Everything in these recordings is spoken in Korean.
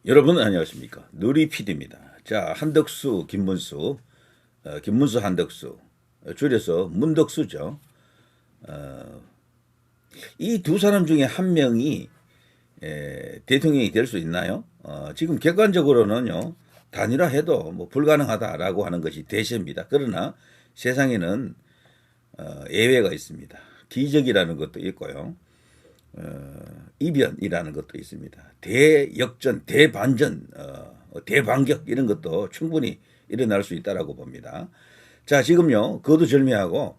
여러분 안녕하십니까? 누리 PD입니다. 자, 한덕수, 김문수, 김문수, 한덕수, 줄여서 문덕수죠. 이 두 사람 중에 한 명이 대통령이 될 수 있나요? 지금 객관적으로는요, 단일화해도 뭐 불가능하다라고 하는 것이 대세입니다. 그러나 세상에는 예외가 있습니다. 기적이라는 것도 있고요. 이변이라는 것도 있습니다. 대역전, 대반전, 대반격 이런 것도 충분히 일어날 수 있다라고 봅니다. 자, 지금요, 거두절미하고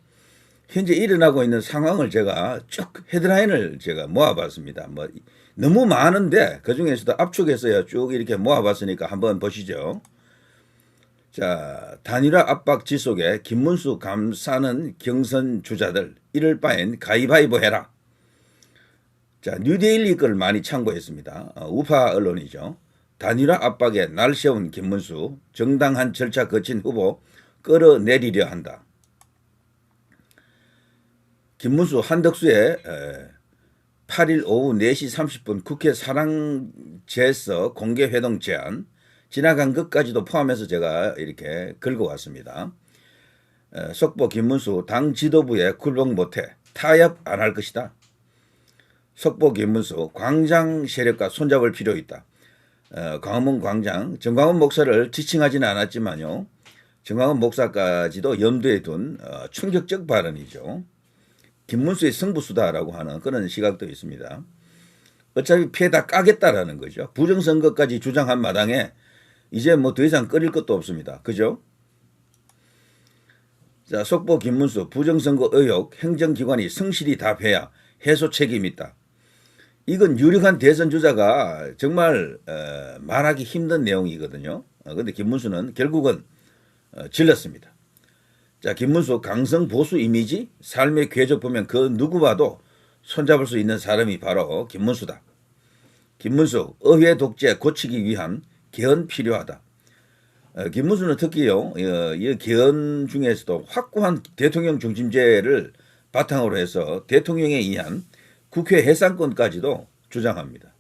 현재 일어나고 있는 상황을 제가 쭉 헤드라인을 제가 모아봤습니다. 뭐 너무 많은데 그 중에서도 압축해서요 쭉 이렇게 모아봤으니까 한번 보시죠. 자, 단일화 압박 지속에 김문수 감싸는 경선 주자들 이럴 바엔 가위바위보 해라. 자, 뉴데일리 걸 많이 참고했습니다. 우파 언론이죠. 단일화 압박에 날 세운 김문수, 정당한 절차 거친 후보 끌어내리려 한다. 김문수 한덕수의 8일 오후 4시 30분 국회 사랑제서 공개회동 제안 지나간 것까지도 포함해서 제가 이렇게 긁어왔습니다. 속보 김문수 당 지도부에 굴복 못해 타협 안 할 것이다. 속보 김문수 광장 세력과 손잡을 필요 있다. 광화문 광장 정광훈 목사를 지칭하지는 않았지만요. 정광훈 목사까지도 염두에 둔 충격적 발언이죠. 김문수의 승부수다라고 하는 그런 시각도 있습니다. 어차피 피해 다 까겠다라는 거죠. 부정선거까지 주장한 마당에 이제 뭐 더 이상 끓일 것도 없습니다. 그죠? 자, 속보 김문수 부정선거 의혹 행정기관이 성실히 답해야 해소 책임 있다. 이건 유력한 대선 주자가 정말 말하기 힘든 내용이거든요. 그런데 김문수는 결국은 질렀습니다. 자, 김문수 강성 보수 이미지 삶의 궤적 보면 그 누구 봐도 손잡을 수 있는 사람이 바로 김문수다. 김문수 의회 독재 고치기 위한 개헌 필요하다. 김문수는 특히요, 이 개헌 중에서도 확고한 대통령 중심제를 바탕으로 해서 대통령에 의한 국회 해산권까지도 주장합니다.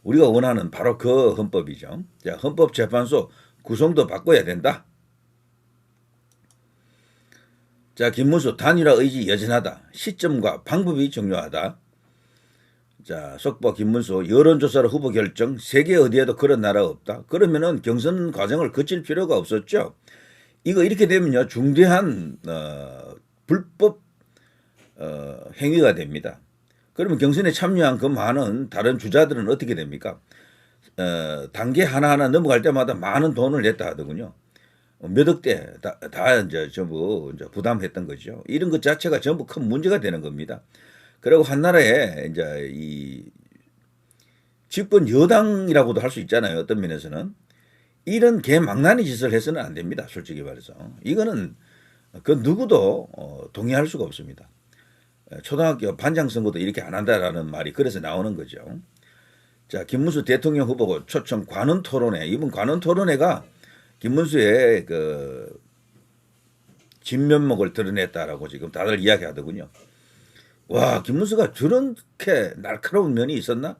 우리가 원하는 바로 그 헌법이죠. 자, 헌법재판소 구성도 바꿔야 된다. 자, 김문수 단일화 의지 여전하다. 시점과 방법이 중요하다. 자, 속보 김문수 여론조사로 후보 결정 세계 어디에도 그런 나라 없다. 그러면은 경선 과정을 거칠 필요가 없었죠. 이거 이렇게 되면요 중대한 불법 행위가 됩니다. 그러면 경선에 참여한 그 많은 다른 주자들은 어떻게 됩니까? 단계 하나하나 넘어갈 때마다 많은 돈을 냈다 하더군요. 몇 억대 다 이제 전부 이제 부담했던 거죠. 이런 것 자체가 전부 큰 문제가 되는 겁니다. 그리고 한나라에 이제 이 집권 여당이라고도 할 수 있잖아요. 어떤 면에서는 이런 개망나니 짓을 해서는 안 됩니다. 솔직히 말해서 이거는 그 누구도 동의할 수가 없습니다. 초등학교 반장 선거도 이렇게 안 한다라는 말이 그래서 나오는 거죠. 자, 김문수 대통령 후보 초청 관훈 토론회. 이번 관훈 토론회가 김문수의 그 진면목을 드러냈다라고 지금 다들 이야기하더군요. 와, 김문수가 저렇게 날카로운 면이 있었나?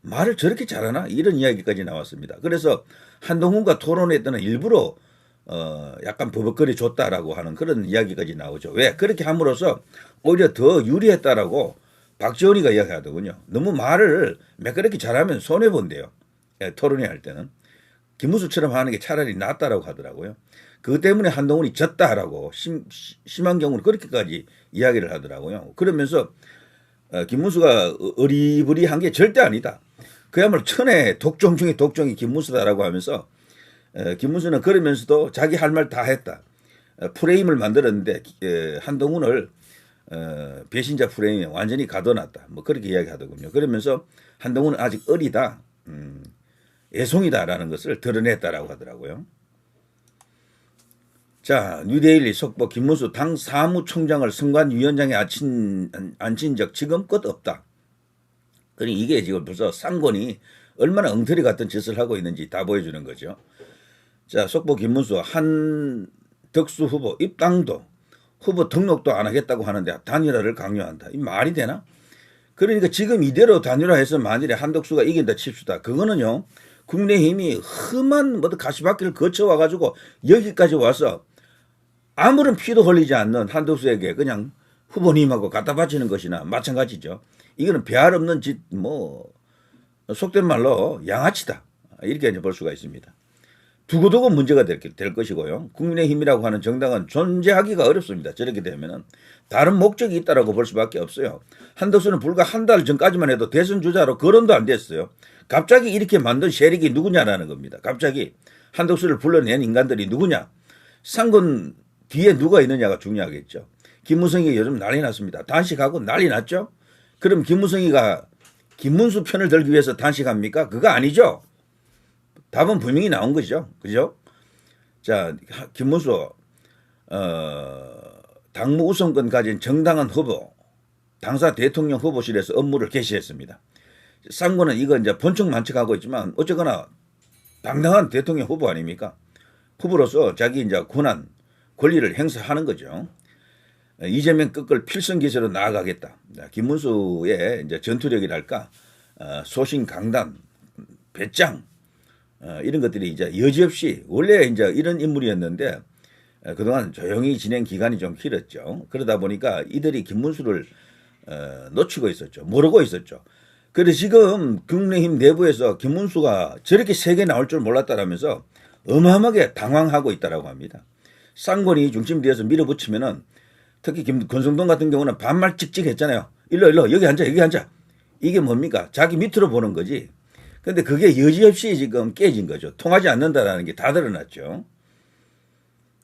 말을 저렇게 잘하나? 이런 이야기까지 나왔습니다. 그래서 한동훈과 토론했더니 일부러 약간 버벅거리 줬다라고 하는 그런 이야기까지 나오죠. 왜? 그렇게 함으로써 오히려 더 유리했다라고 박지원이가 이야기하더군요. 너무 말을 매끄럽게 잘하면 손해본대요. 토론회 할 때는. 김문수처럼 하는 게 차라리 낫다라고 하더라고요. 그것 때문에 한동훈이 졌다라고 심한 경우는 그렇게까지 이야기를 하더라고요. 그러면서 김문수가 어리버리한 게 절대 아니다. 그야말로 천의 독종 중에 독종이 김문수다라고 하면서 김문수는 그러면서도 자기 할 말 다 했다. 프레임을 만들었는데 한동훈을 배신자 프레임에 완전히 가둬놨다. 뭐 그렇게 이야기하더군요. 그러면서 한동훈은 아직 어리다. 애송이다라는 것을 드러냈다라고 하더라고요. 자, 뉴데일리 속보 김문수 당 사무총장을 선관위원장에 앉힌 적 지금껏 없다. 그러니 이게 지금 벌써 상권이 얼마나 엉터리 같은 짓을 하고 있는지 다 보여주는 거죠. 자, 속보 김문수 한덕수 후보 입당도 후보 등록도 안 하겠다고 하는데 단일화를 강요한다. 이 말이 되나? 그러니까 지금 이대로 단일화해서 만일에 한덕수가 이긴다 칩시다. 그거는요 국민의힘이 험한 가시밭길을 거쳐와가지고 여기까지 와서 아무런 피도 흘리지 않는 한덕수에게 그냥 후보님하고 갖다 바치는 것이나 마찬가지죠. 이거는 배알 없는 짓, 속된 말로 양아치다. 이렇게 이제 볼 수가 있습니다. 두고두고 문제가 될 것이고요. 국민의힘이라고 하는 정당은 존재하기가 어렵습니다. 저렇게 되면은 다른 목적이 있다라고 볼 수밖에 없어요. 한덕수는 불과 한 달 전까지만 해도 대선 주자로 거론도 안 됐어요. 갑자기 이렇게 만든 세력이 누구냐라는 겁니다. 갑자기 한덕수를 불러낸 인간들이 누구냐? 상권 뒤에 누가 있느냐가 중요하겠죠. 김무성이 요즘 난리 났습니다. 단식하고 난리 났죠? 그럼 김무성이가 김문수 편을 들기 위해서 단식합니까? 그거 아니죠? 답은 분명히 나온 거죠. 그죠? 자, 김문수, 당무 우선권 가진 정당한 후보, 당사 대통령 후보실에서 업무를 개시했습니다. 상권은 이거 이제 번쩍만척하고 있지만 어쨌거나 당당한 대통령 후보 아닙니까? 후보로서 자기 이제 권한, 권리를 행사하는 거죠. 이재명 꺾을 필승기세로 나아가겠다. 김문수의 이제 전투력이랄까, 소신 강단, 배짱, 이런 것들이 이제 여지없이 원래 이제 이런 인물이었는데 그동안 조용히 진행 기간이 좀 길었죠. 그러다 보니까 이들이 김문수를 놓치고 있었죠. 모르고 있었죠. 그래서 지금 국민의힘 내부에서 김문수가 저렇게 세게 나올 줄 몰랐다라면서 어마어마하게 당황하고 있다라고 합니다. 쌍권이 중심되어서 밀어붙이면은 특히 권성동 같은 경우는 반말 찍찍 했잖아요. 일로 여기 앉아 여기 앉아. 이게 뭡니까? 자기 밑으로 보는 거지. 근데 그게 여지없이 지금 깨진 거죠. 통하지 않는다라는 게 다 드러났죠.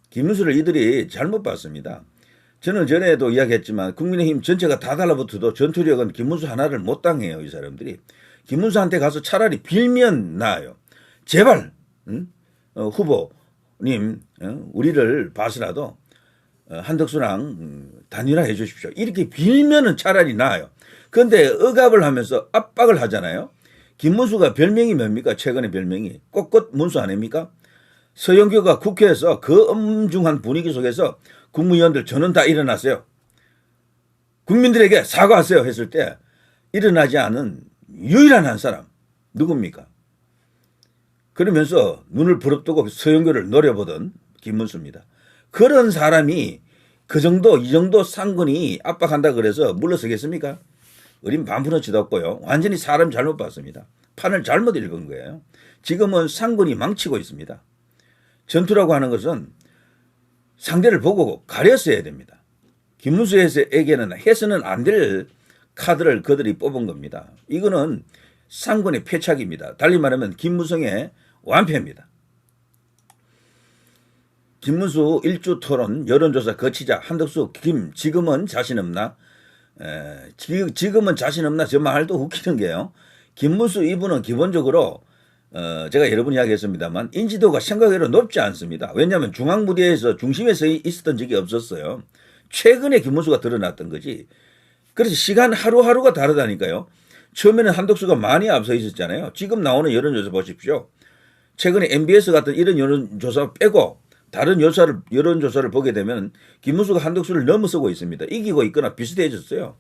김문수를 이들이 잘못 봤습니다. 저는 전에도 이야기했지만 국민의힘 전체가 다 달라붙어도 전투력은 김문수 하나를 못 당해요. 이 사람들이. 김문수한테 가서 차라리 빌면 나아요. 제발 후보님 우리를 봐서라도 한덕수랑 단일화해 주십시오. 이렇게 빌면은 차라리 나아요. 그런데 억압을 하면서 압박을 하잖아요. 김문수가 별명이 뭡니까? 최근에 별명이 꼿꼿 문수 아닙니까? 서영교가 국회에서 그 엄중한 분위기 속에서 국무위원들 저는 다 일어났어요. 국민들에게 사과하세요 했을 때 일어나지 않은 유일한 한 사람 누굽니까? 그러면서 눈을 부릅뜨고 서영교를 노려보던 김문수입니다. 그런 사람이 그 정도 이 정도 상권이 압박한다 그래서 물러서겠습니까? 어린 반푼어치도 없고요. 완전히 사람 잘못 봤습니다. 판을 잘못 읽은 거예요. 지금은 상권이 망치고 있습니다. 전투라고 하는 것은 상대를 보고 가렸어야 됩니다. 김문수에게는 해서는 안 될 카드를 그들이 뽑은 겁니다. 이거는 상권의 패착입니다. 달리 말하면 김무성의 완패입니다. 김문수 일주 토론 여론조사 거치자 한덕수 김 지금은 자신 없나? 지금은 자신 없나? 저 말도 웃기는 게요. 김문수 이분은 기본적으로 제가 여러 번 이야기했습니다만 인지도가 생각외로 높지 않습니다. 왜냐하면 중앙무대에서 중심에서 있었던 적이 없었어요. 최근에 김문수가 드러났던 거지. 그래서 시간 하루하루가 다르다니까요. 처음에는 한덕수가 많이 앞서 있었잖아요. 지금 나오는 여론조사 보십시오. 최근에 MBS 같은 이런 여론조사 빼고 다른 여론조사를 보게 되면 김문수가 한덕수를 넘어서고 있습니다. 이기고 있거나 비슷해졌어요.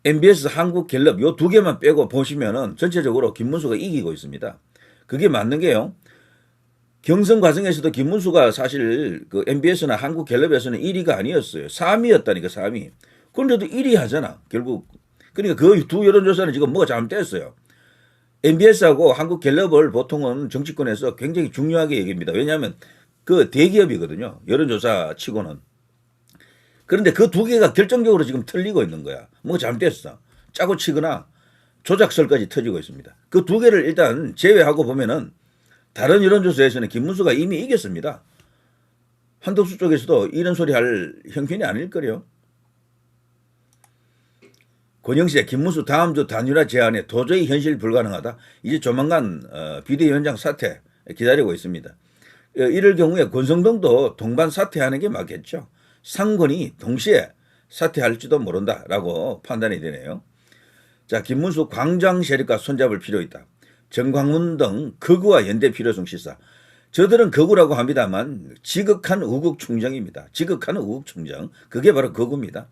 MBS 한국갤럽 요 두 개만 빼고 보시면은 전체적으로 김문수가 이기고 있습니다. 그게 맞는 게요. 경선 과정에서도 김문수가 사실 그 MBS나 한국갤럽에서는 1위가 아니었어요. 3위였다니까 3위. 그런데도 1위 하잖아. 결국. 그러니까 그 두 여론조사는 지금 뭐가 잘못됐어요. MBS하고 한국갤럽을 보통은 정치권에서 굉장히 중요하게 얘기합니다. 왜냐하면 그 대기업이거든요. 여론조사 치고는. 그런데 그 두 개가 결정적으로 지금 틀리고 있는 거야. 뭐 잘못됐어. 짜고 치거나 조작설까지 터지고 있습니다. 그 두 개를 일단 제외하고 보면은 다른 여론조사에서는 김문수가 이미 이겼습니다. 한덕수 쪽에서도 이런 소리 할 형편이 아닐 거래요. 권영세, 김문수 다음 주 단일화 제안에 도저히 현실 불가능하다. 이제 조만간 비대위원장 사퇴 기다리고 있습니다. 이럴 경우에 권성동도 동반 사퇴하는 게 맞겠죠. 상권이 동시에 사퇴할지도 모른다라고 판단이 되네요. 자, 김문수 광장 세력과 손잡을 필요 있다. 정광훈 등 극우와 연대 필요성 시사. 저들은 극우라고 합니다만 지극한 우국 충정입니다. 지극한 우국 충정. 그게 바로 극우입니다.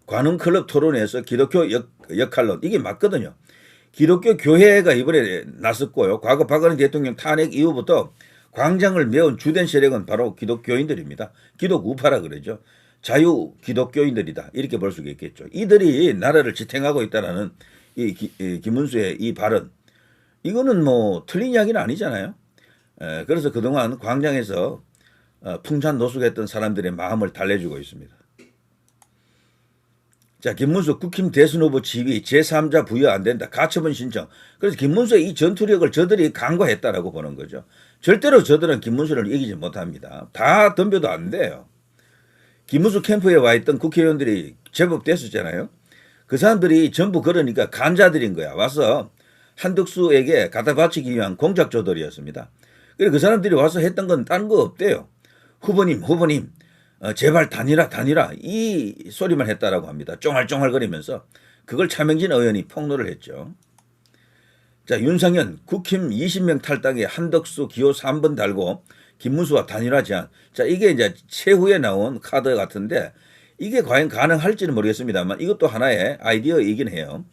관훈클럽 토론회에서 기독교 역할론 이게 맞거든요. 기독교 교회가 이번에 나섰고요. 과거 박근혜 대통령 탄핵 이후부터 광장을 메운 주된 세력은 바로 기독교인들입니다. 기독 우파라 그러죠. 자유 기독교인들이다. 이렇게 볼 수가 있겠죠. 이들이 나라를 지탱하고 있다라는 이 김문수의 이 발언. 이거는 뭐 틀린 이야기는 아니잖아요. 그래서 그동안 광장에서 풍찬 노숙했던 사람들의 마음을 달래주고 있습니다. 자, 김문수 국힘 대선 후보 지위 제3자 부여 안 된다. 가처분 신청. 그래서 김문수의 이 전투력을 저들이 간과했다라고 보는 거죠. 절대로 저들은 김문수를 이기지 못합니다. 다 덤벼도 안 돼요. 김문수 캠프에 와 있던 국회의원들이 제법 됐었잖아요. 그 사람들이 전부 그러니까 간자들인 거야. 와서 한덕수에게 갖다 바치기 위한 공작 조달이었습니다. 그래서 그 사람들이 와서 했던 건 다른 거 없대요. 후보님 제발 단일화 이 소리만 했다라고 합니다. 쫑알쫑알거리면서 그걸 차명진 의원이 폭로를 했죠. 자, 윤상현 국힘 20명 탈당에 한덕수 기호 3번 달고 김문수와 단일화 제안. 자, 이게 이제 최후에 나온 카드 같은데 이게 과연 가능할지는 모르겠습니다만 이것도 하나의 아이디어이긴 해요.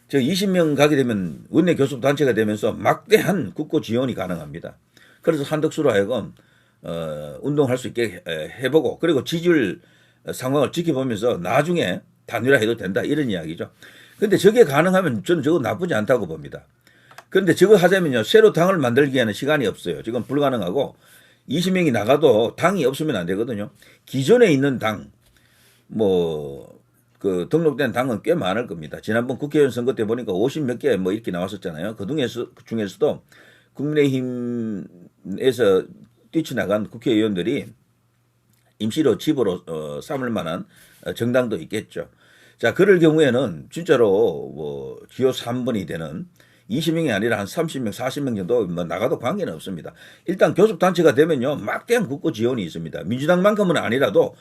저 20명 가게 되면 원내 교섭 단체가 되면서 막대한 국고 지원이 가능합니다. 그래서 한덕수로 하여금 운동할 수 있게 해보고 그리고 지지율 상황을 지켜보면서 나중에 단일화해도 된다 이런 이야기죠. 근데 저게 가능하면 저는 저거 나쁘지 않다고 봅니다. 그런데 저거 하자면요 새로 당을 만들기에는 시간이 없어요. 지금 불가능하고 20명이 나가도 당이 없으면 안 되거든요. 기존에 있는 당 그 등록된 당은 꽤 많을 겁니다. 지난번 국회의원 선거 때 보니까 50 몇 개 뭐 이렇게 나왔었잖아요. 그 중에서도 국민의힘에서 뛰쳐나간 국회의원들이 임시로 집으로 삼을 만한 정당도 있겠죠. 자, 그럴 경우에는 진짜로 기호 3번이 되는 20명이 아니라 한 30명, 40명 정도 나가도 관계는 없습니다. 일단 교섭단체가 되면요, 막대한 국고 지원이 있습니다. 민주당만큼은 아니라도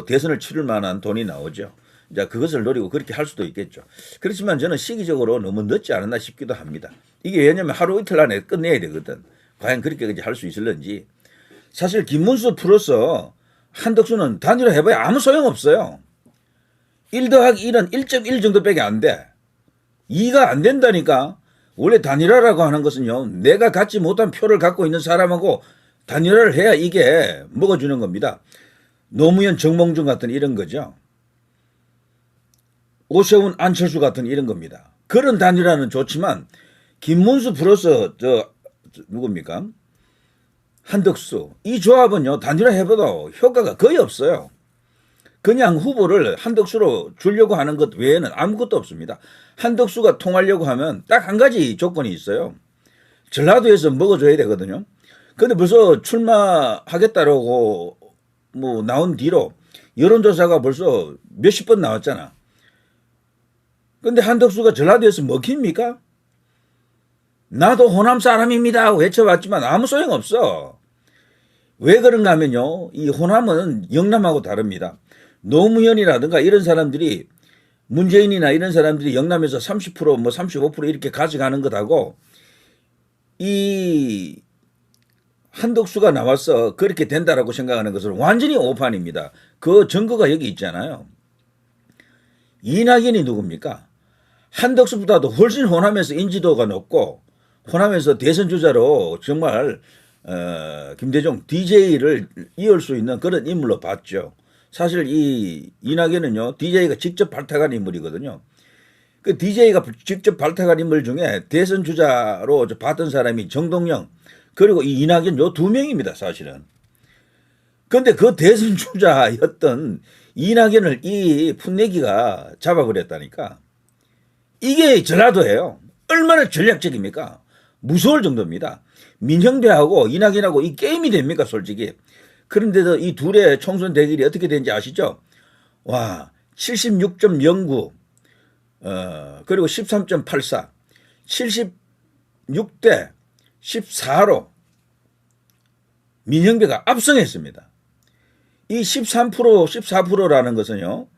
대선을 치를 만한 돈이 나오죠. 자, 그것을 노리고 그렇게 할 수도 있겠죠. 그렇지만 저는 시기적으로 너무 늦지 않았나 싶기도 합니다. 이게 왜냐면 하루 이틀 안에 끝내야 되거든. 과연 그렇게 할 수 있을런지. 사실 김문수 플러스 한덕수는 단일화 해봐야 아무 소용없어요. 1 더하기 1은 1.1 정도밖에 안 돼. 2가 안 된다니까. 원래 단일화라고 하는 것은요. 내가 갖지 못한 표를 갖고 있는 사람하고 단일화를 해야 이게 먹어주는 겁니다. 노무현 정몽준 같은 이런 거죠. 오세훈 안철수 같은 이런 겁니다. 그런 단일화는 좋지만 김문수 플러스 누굽니까? 한덕수. 이 조합은요. 단일화 해봐도 효과가 거의 없어요. 그냥 후보를 한덕수로 주려고 하는 것 외에는 아무것도 없습니다. 한덕수가 통하려고 하면 딱 한 가지 조건이 있어요. 전라도에서 먹어줘야 되거든요. 근데 벌써 출마하겠다라고 나온 뒤로 여론조사가 벌써 몇십 번 나왔잖아. 근데 한덕수가 전라도에서 먹힙니까? 나도 호남 사람입니다 하고 외쳐봤지만 아무 소용없어. 왜 그런가 하면요. 이 호남은 영남하고 다릅니다. 노무현이라든가 이런 사람들이 문재인이나 이런 사람들이 영남에서 30% 35% 이렇게 가져가는 것하고 이 한덕수가 나와서 그렇게 된다라고 생각하는 것은 완전히 오판입니다. 그 증거가 여기 있잖아요. 이낙연이 누굽니까? 한덕수보다도 훨씬 호남에서 인지도가 높고 호남에서 대선 주자로 정말 김대중 DJ를 이을 수 있는 그런 인물로 봤죠. 사실 이 이낙연은요. DJ가 직접 발탁한 인물이거든요. 그 DJ가 직접 발탁한 인물 중에 대선 주자로 봤던 사람이 정동영 그리고 이 이낙연 요 두 명입니다. 사실은. 그런데 그 대선 주자였던 이낙연을 이 풋내기가 잡아버렸다니까. 이게 전라도예요. 얼마나 전략적입니까? 무서울 정도입니다. 민형배하고 이낙연하고 이 게임이 됩니까 솔직히. 그런데도 이 둘의 총선 대결이 어떻게 되는지 아시죠? 와 76.09 그리고 13.84 76대 14로 민형배가 압승했습니다. 이 13% 14%라는 것은요.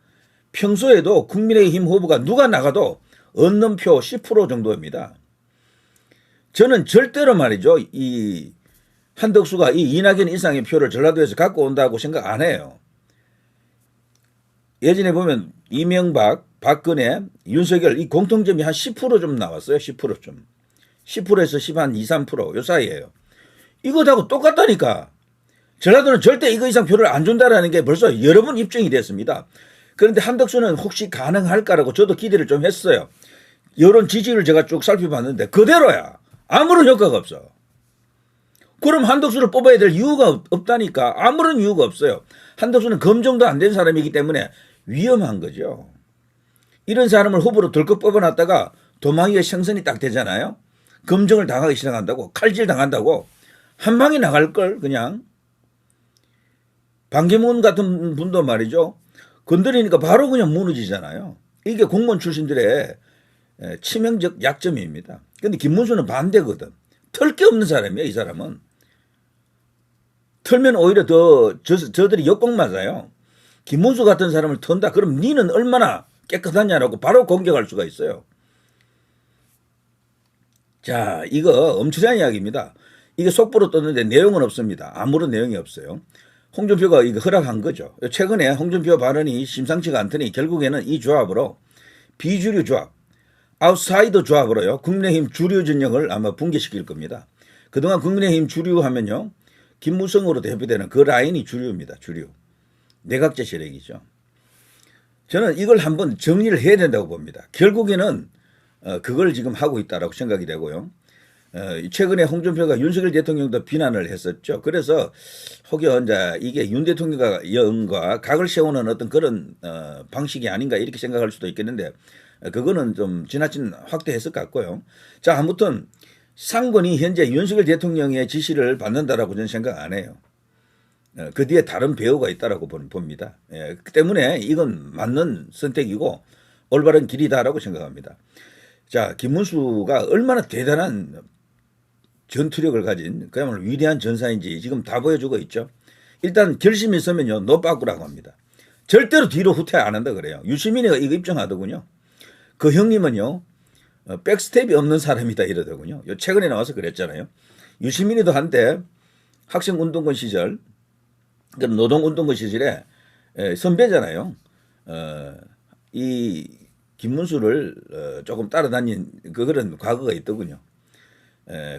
평소에도 국민의힘 후보가 누가 나가도 얻는 표 10% 정도입니다. 저는 절대로 말이죠. 이 한덕수가 이 이낙연 이상의 표를 전라도에서 갖고 온다고 생각 안 해요. 예전에 보면 이명박, 박근혜, 윤석열 이 공통점이 한 10% 좀 나왔어요. 10% 좀. 10%에서 10 한 2, 3%요 사이에요. 이거하고 똑같다니까. 전라도는 절대 이거 이상 표를 안 준다라는 게 벌써 여러 번 입증이 됐습니다. 그런데 한덕수는 혹시 가능할까라고 저도 기대를 좀 했어요. 여론 지지율을 제가 쭉 살펴봤는데 그대로야. 아무런 효과가 없어. 그럼 한덕수를 뽑아야 될 이유가 없다니까. 아무런 이유가 없어요. 한덕수는 검증도 안 된 사람이기 때문에 위험한 거죠. 이런 사람을 후보로 덜컥 뽑아놨다가 도마위에 생선이 딱 되잖아요. 검증을 당하기 시작한다고, 칼질 당한다고 한 방에 나갈 걸 그냥. 반기문 같은 분도 말이죠. 건드리니까 바로 그냥 무너지잖아요. 이게 공무원 출신들의 치명적 약점입니다. 근데 김문수는 반대거든. 털 게 없는 사람이에요, 이 사람은. 털면 오히려 더 저들이 역공 맞아요. 김문수 같은 사람을 턴다. 그럼 니는 얼마나 깨끗하냐라고 바로 공격할 수가 있어요. 자, 이거 엄청난 이야기입니다. 이게 속보로 떴는데 내용은 없습니다. 아무런 내용이 없어요. 홍준표가 이거 허락한 거죠. 최근에 홍준표 발언이 심상치가 않더니 결국에는 이 조합으로 비주류 조합, 아웃사이더 조합으로요. 국민의힘 주류 진영을 아마 붕괴시킬 겁니다. 그동안 국민의힘 주류 하면요. 김무성으로 대표되는 그 라인이 주류입니다. 주류. 내각제 세력이죠. 저는 이걸 한번 정리를 해야 된다고 봅니다. 결국에는 그걸 지금 하고 있다라고 생각이 되고요. 최근에 홍준표가 윤석열 대통령도 비난을 했었죠. 그래서 혹여 이게 윤 대통령과 각을 세우는 어떤 그런 방식이 아닌가 이렇게 생각할 수도 있겠는데 그거는 좀 지나친 확대 해석 같고요. 자, 아무튼 상권이 현재 윤석열 대통령의 지시를 받는다라고 저는 생각 안 해요. 그 뒤에 다른 배우가 있다라고 봅니다. 그 때문에 이건 맞는 선택이고 올바른 길이다라고 생각합니다. 자, 김문수가 얼마나 대단한 전투력을 가진 그야말로 위대한 전사인지 지금 다 보여주고 있죠. 일단 결심이 있으면요. 노빠꾸라고 합니다. 절대로 뒤로 후퇴 안 한다 그래요. 유시민이가 이거 입증하더군요. 그 형님은요. 백스텝이 없는 사람이다 이러더군요. 최근에 나와서 그랬잖아요. 유시민이도 한때 학생운동권 시절 노동운동권 시절에 선배잖아요. 이 김문수를 조금 따라다닌 그런 과거가 있더군요.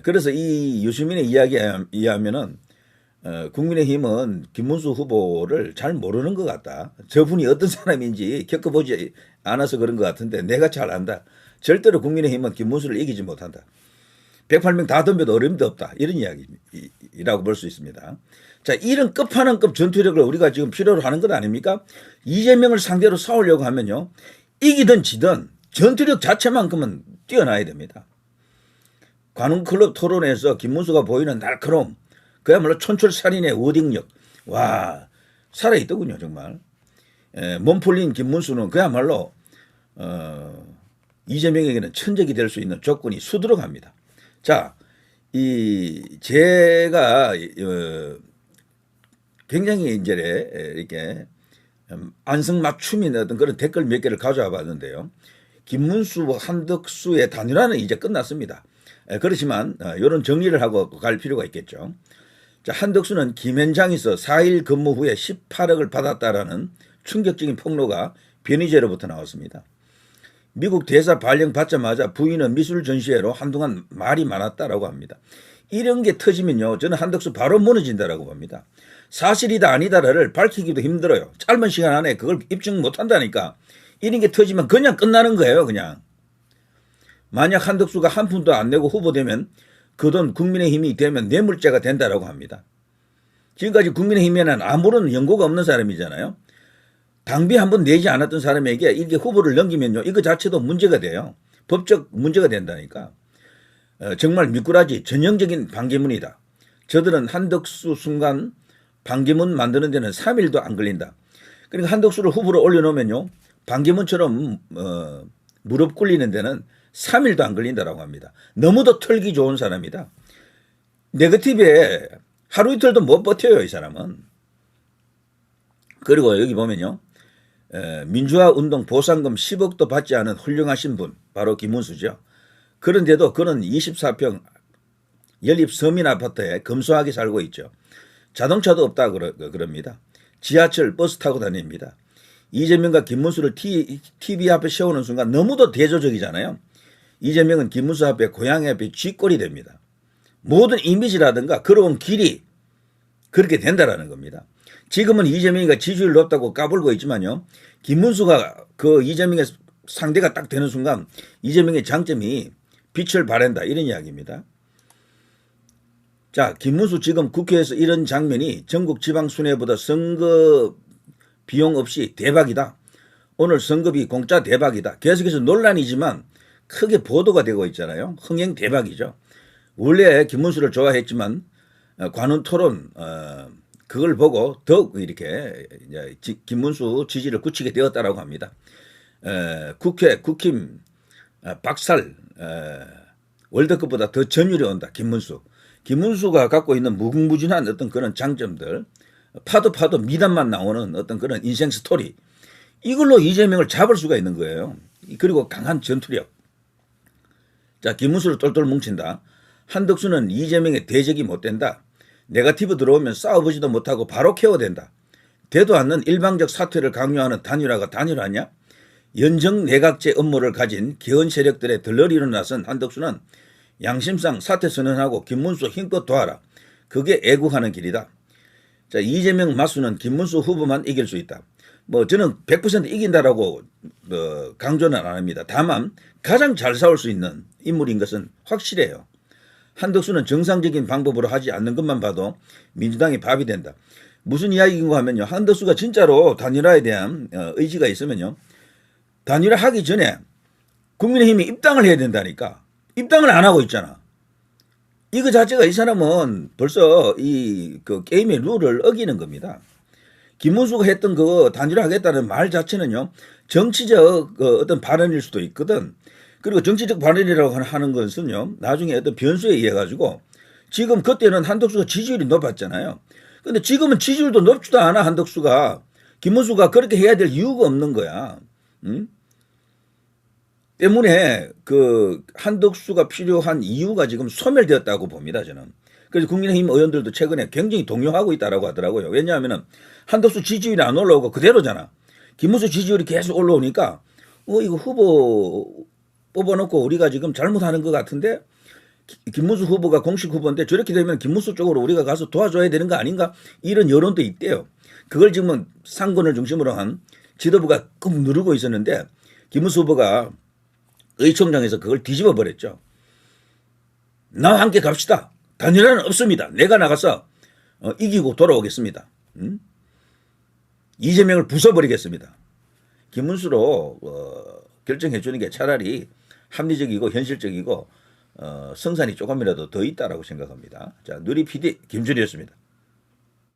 그래서 이 유시민의 이야기에 의하면은 국민의힘은 김문수 후보를 잘 모르는 것 같다. 저분이 어떤 사람인지 겪어보지 않아서 그런 것 같은데 내가 잘 안다. 절대로 국민의힘은 김문수를 이기지 못한다. 108명 다 덤벼도 어림도 없다. 이런 이야기라고 볼 수 있습니다. 자, 이런 끝판왕급 전투력을 우리가 지금 필요로 하는 것 아닙니까? 이재명을 상대로 싸우려고 하면요. 이기든 지든 전투력 자체만큼은 뛰어나야 됩니다. 관훈클럽 토론에서 김문수가 보이는 날카로움, 그야말로 촌철살인의 워딩력, 와, 살아있더군요, 정말. 몸풀린 김문수는 그야말로, 이재명에게는 천적이 될 수 있는 조건이 수두룩합니다. 자, 제가, 굉장히 이제, 이렇게, 안성맞춤인 어떤 그런 댓글 몇 개를 가져와 봤는데요. 김문수, 한덕수의 단일화는 이제 끝났습니다. 그렇지만 이런 정리를 하고 갈 필요가 있겠죠. 자, 한덕수는 김현장에서 4일 근무 후에 18억을 받았다라는 충격적인 폭로가 변희재로부터 나왔습니다. 미국 대사 발령 받자마자 부인은 미술 전시회로 한동안 말이 많았다라고 합니다. 이런 게 터지면요. 저는 한덕수 바로 무너진다라고 봅니다. 사실이다 아니다를 밝히기도 힘들어요. 짧은 시간 안에 그걸 입증 못한다니까. 이런 게 터지면 그냥 끝나는 거예요. 그냥. 만약 한덕수가 한 푼도 안 내고 후보되면 그 돈 국민의힘이 되면 뇌물죄가 된다라고 합니다. 지금까지 국민의힘에는 아무런 연고가 없는 사람이잖아요. 당비 한 번 내지 않았던 사람에게 이렇게 후보를 넘기면요. 이거 자체도 문제가 돼요. 법적 문제가 된다니까. 정말 미꾸라지 전형적인 반기문이다. 저들은 한덕수 순간 반기문 만드는 데는 3일도 안 걸린다. 그러니까 한덕수를 후보로 올려놓으면요. 반기문처럼 무릎 꿇리는 데는 3일도 안 걸린다라고 합니다. 너무도 털기 좋은 사람이다. 네거티브에 하루 이틀도 못 버텨요, 이 사람은. 그리고 여기 보면요. 민주화 운동 보상금 10억도 받지 않은 훌륭하신 분, 바로 김문수죠. 그런데도 그는 24평 연립 서민 아파트에 검소하게 살고 있죠. 자동차도 없다 그럽니다. 지하철, 버스 타고 다닙니다. 이재명과 김문수를 TV 앞에 세우는 순간 너무도 대조적이잖아요. 이재명은 김문수 앞에 고양이 앞에 쥐꼬리 됩니다. 모든 이미지라든가 걸어온 길이 그렇게 된다라는 겁니다. 지금은 이재명이가 지지율 높다고 까불고 있지만요. 김문수가 그 이재명의 상대가 딱 되는 순간 이재명의 장점이 빛을 발한다 이런 이야기입니다. 자, 김문수 지금 국회에서 이런 장면이 전국 지방순회보다 선거 비용 없이 대박이다. 오늘 선거비 공짜 대박이다. 계속해서 논란이지만 크게 보도가 되고 있잖아요. 흥행 대박이죠. 원래 김문수를 좋아했지만 관훈 토론 그걸 보고 더욱 이렇게 김문수 지지를 굳히게 되었다라고 합니다. 국힘 박살 월드컵보다 더 전율이 온다. 김문수가 갖고 있는 무궁무진한 어떤 그런 장점들, 파도 미담만 나오는 어떤 그런 인생 스토리, 이걸로 이재명을 잡을 수가 있는 거예요. 그리고 강한 전투력. 자, 김문수를 똘똘 뭉친다. 한덕수는 이재명의 대적이 못 된다. 네거티브 들어오면 싸워보지도 못하고 바로 케어된다. 되도 않는 일방적 사퇴를 강요하는 단일화가 단일화냐? 연정 내각제 업무를 가진 개헌 세력들의 들러리로 나선 한덕수는 양심상 사퇴 선언하고 김문수 힘껏 도와라. 그게 애국하는 길이다. 자, 이재명 마수는 김문수 후보만 이길 수 있다. 뭐 저는 100% 이긴다라고 강조는 안 합니다. 다만 가장 잘 싸울 수 있는 인물인 것은 확실해요. 한덕수는 정상적인 방법으로 하지 않는 것만 봐도 민주당이 밥이 된다. 무슨 이야기인가 하면요. 한덕수가 진짜로 단일화에 대한 의지가 있으면요. 단일화 하기 전에 국민의힘이 입당을 해야 된다니까. 입당을 안 하고 있잖아. 이거 자체가 이 사람은 벌써 그 게임의 룰을 어기는 겁니다. 김문수가 했던 그 단일화 하겠다는 말 자체는요. 정치적 어떤 발언일 수도 있거든. 그리고 정치적 발언이라고 하는 것은요. 나중에 어떤 변수에 의해 가지고 지금 그때는 한덕수가 지지율이 높았잖아요. 근데 지금은 지지율도 높지도 않아. 한덕수가. 김문수가 그렇게 해야 될 이유가 없는 거야. 응? 때문에 그 한덕수가 필요한 이유가 지금 소멸되었다고 봅니다. 저는. 그래서 국민의힘 의원들도 최근에 굉장히 동요하고 있다라고 하더라고요. 왜냐하면 한덕수 지지율이 안 올라오고 그대로잖아. 김문수 지지율이 계속 올라오니까 이거 후보 뽑아놓고 우리가 지금 잘못하는 것 같은데 김문수 후보가 공식 후보인데 저렇게 되면 김문수 쪽으로 우리가 가서 도와줘야 되는 거 아닌가 이런 여론도 있대요. 그걸 지금은 상권을 중심으로 한 지도부가 꾹 누르고 있었는데 김문수 후보가 의총장에서 그걸 뒤집어 버렸죠. 나와 함께 갑시다. 단일화는 없습니다. 내가 나가서 이기고 돌아오겠습니다. 이재명을 부숴버리겠습니다. 김문수로 결정해 주는 게 차라리 합리적이고 현실적이고 성산이 조금이라도 더 있다라고 생각합니다. 자, 누리 PD 김준이었습니다.